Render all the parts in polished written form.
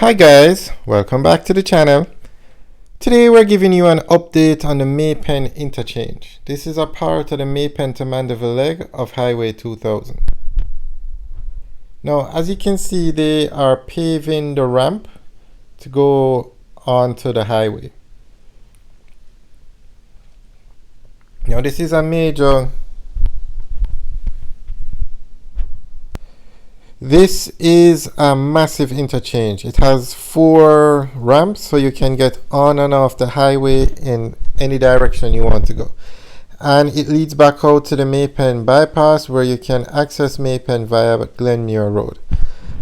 Hi guys, welcome back to the channel. Today we're giving you an update on the Maypen interchange. This is a part of the Maypen to Mandeville leg of Highway 2000. Now as you can see, they are paving the ramp to go onto the highway. Now this is a major This is a massive interchange. It has 4 ramps, so you can get on and off the highway in any direction you want to go. And it leads back out to the Maypen bypass, where you can access Maypen via Glenmuir Road.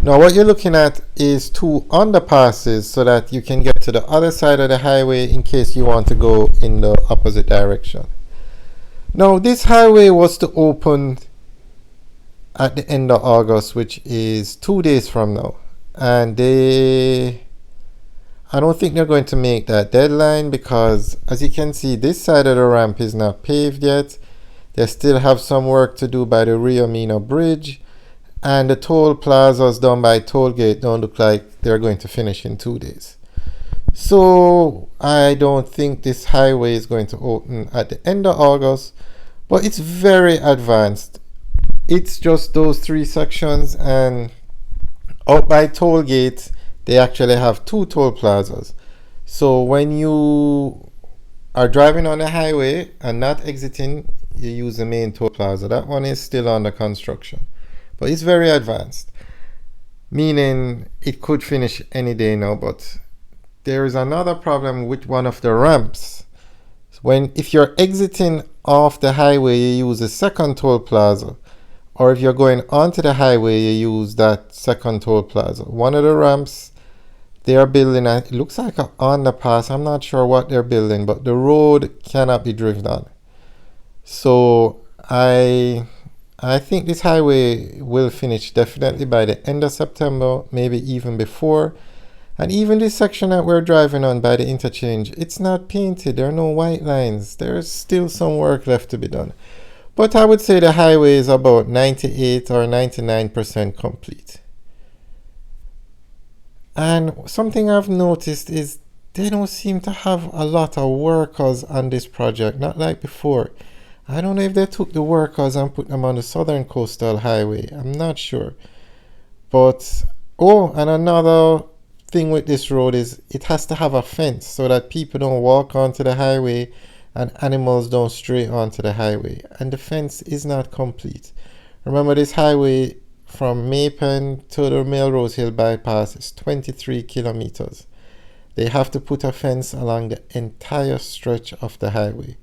Now what you're looking at is 2 underpasses so that you can get to the other side of the highway in case you want to go in the opposite direction. Now this highway was to open at the end of August, which is 2 days from now, and I don't think they're going to make that deadline, because as you can see, this side of the ramp is not paved yet. They still have some work to do by the Rio Mino Bridge, and the toll plazas done by Tollgate don't look like they're going to finish in 2 days. So I don't think this highway is going to open at the end of August, but it's very advanced. It's just those 3 sections, and out by Tollgate they actually have 2 toll plazas. So when you are driving on the highway and not exiting, you use the main toll plaza. That one is still under construction, but it's very advanced, meaning it could finish any day now. But there is another problem with one of the ramps. If you're exiting off the highway, you use the second toll plaza, or if you're going onto the highway, you use that second toll plaza. One of the ramps they are building, it looks like an underpass. I'm not sure what they're building, but the road cannot be driven on. So I think this highway will finish definitely by the end of September, maybe even before. And even this section that we're driving on by the interchange, it's not painted. There are no white lines. There's still some work left to be done. But I would say the highway is about 98 or 99% complete. And something I've noticed is they don't seem to have a lot of workers on this project, not like before. I don't know if they took the workers and put them on the Southern Coastal Highway. I'm not sure. But, and another thing with this road is it has to have a fence so that people don't walk onto the highway and animals don't stray onto the highway, and the fence is not complete. Remember, this highway from Maypen to the Melrose Hill bypass is 23 kilometers. They have to put a fence along the entire stretch of the highway.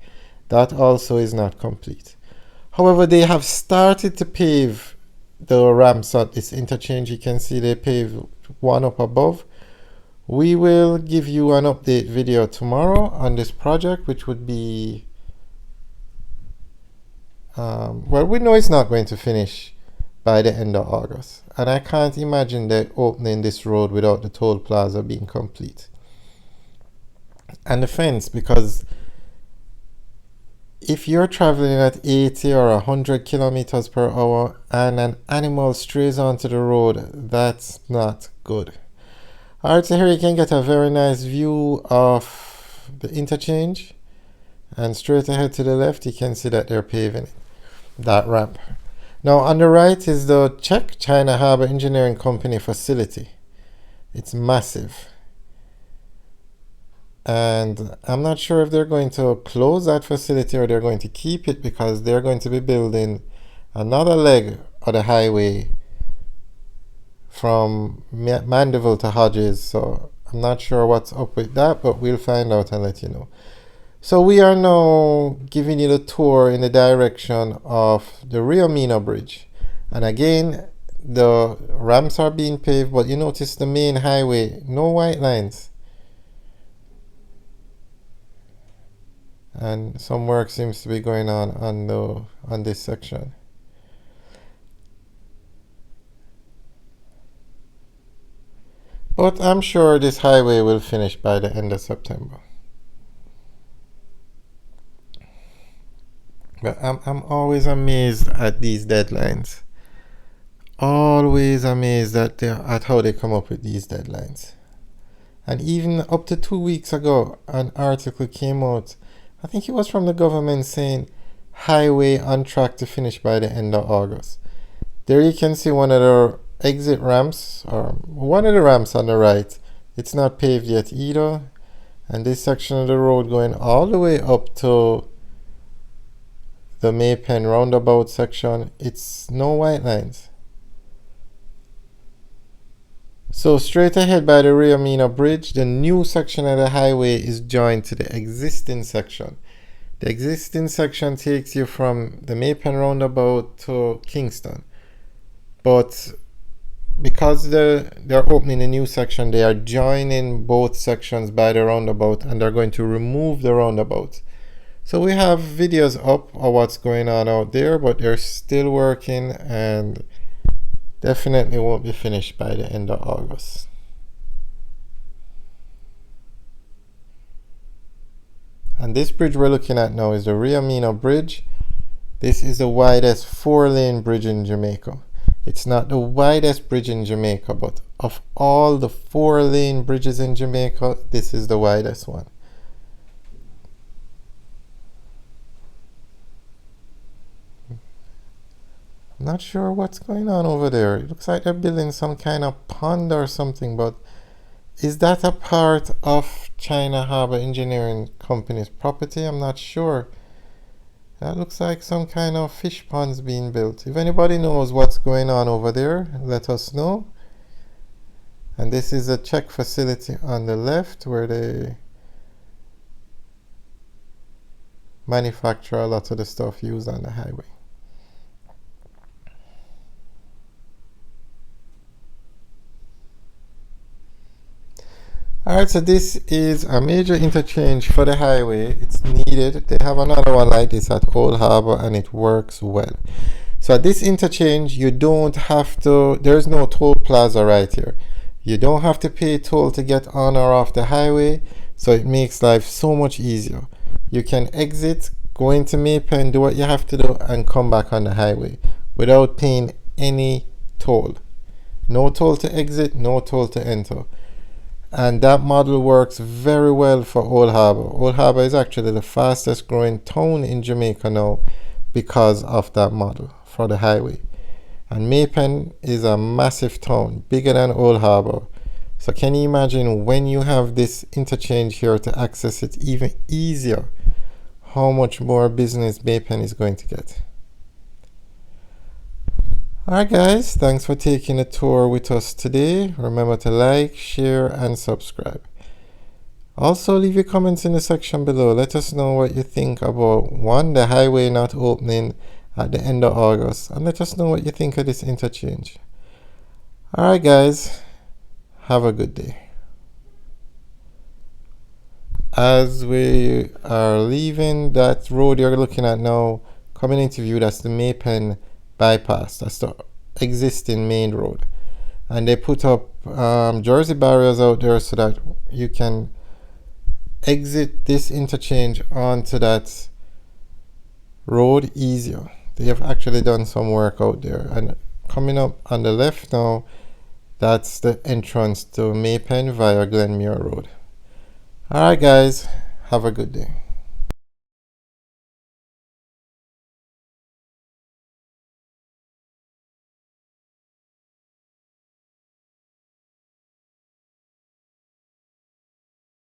That also is not complete. However, they have started to pave the ramps at this interchange. You can see they paved one up above. We will give you an update video tomorrow on this project, which would be, well, we know it's not going to finish by the end of August. And I can't imagine they opening this road without the toll plaza being complete. And the fence, because if you're traveling at 80 or 100 kilometers per hour and an animal strays onto the road, that's not good. Alright, so here you can get a very nice view of the interchange, and straight ahead to the left you can see that they're paving that ramp. Now on the right is the Czech China Harbour Engineering Company facility. It's massive, and I'm not sure if they're going to close that facility or they're going to keep it, because they're going to be building another leg of the highway from Mandeville to Hodges. So I'm not sure what's up with that, but we'll find out and let you know. So we are now giving you the tour in the direction of the Rio Mino Bridge, and again the ramps are being paved, but you notice the main highway, no white lines, and some work seems to be going on this section. But I'm sure this highway will finish by the end of September. But I'm always amazed at these deadlines. Always amazed at how they come up with these deadlines. And even up to 2 weeks ago, an article came out, I think it was from the government, saying highway on track to finish by the end of August. There you can see one of the exit ramps, or one of the ramps on the right. It's not paved yet either. And this section of the road going all the way up to the Maypen roundabout section, it's no white lines. So straight ahead by the Riamina Bridge, the new section of the highway is joined to the existing section. The existing section takes you from the Maypen roundabout to Kingston. But because they're opening a new section, they are joining both sections by the roundabout, and they're going to remove the roundabout. So we have videos up of what's going on out there, but they're still working and definitely won't be finished by the end of August. And this bridge we're looking at now is the Riamina Bridge. This is the widest 4-lane bridge in Jamaica. It's not the widest bridge in Jamaica, but of all the 4-lane bridges in Jamaica, this is the widest one. I'm not sure what's going on over there. It looks like they're building some kind of pond or something, but is that a part of China Harbour Engineering Company's property? I'm not sure. That looks like some kind of fish ponds being built. If anybody knows what's going on over there, let us know. And this is a check facility on the left where they manufacture a lot of the stuff used on the highway. Alright, so this is a major interchange for the highway. It's needed. They have another one like this at Old Harbour and it works well. So at this interchange, you don't have to, there's no toll plaza right here. You don't have to pay toll to get on or off the highway, so it makes life so much easier. You can exit, go into Maypen, do what you have to do, and come back on the highway without paying any toll. No toll to exit, no toll to enter. And that model works very well for Old Harbour. Old Harbour is actually the fastest growing town in Jamaica now because of that model for the highway. And Maypen is a massive town, bigger than Old Harbour. So can you imagine when you have this interchange here to access it even easier, how much more business Maypen is going to get? Alright guys, thanks for taking a tour with us today. Remember to like, share and subscribe. Also leave your comments in the section below. Let us know what you think about the highway not opening at the end of August, and let us know what you think of this interchange. Alright guys, have a good day. As we are leaving that road you're looking at now, coming into view, that's the Maypen bypass. That's the existing main road, and they put up jersey barriers out there so that you can exit this interchange onto that road easier. They have actually done some work out there. And coming up on the left now, that's the entrance to Maypen via Glenmuir Road. Alright guys, have a good day.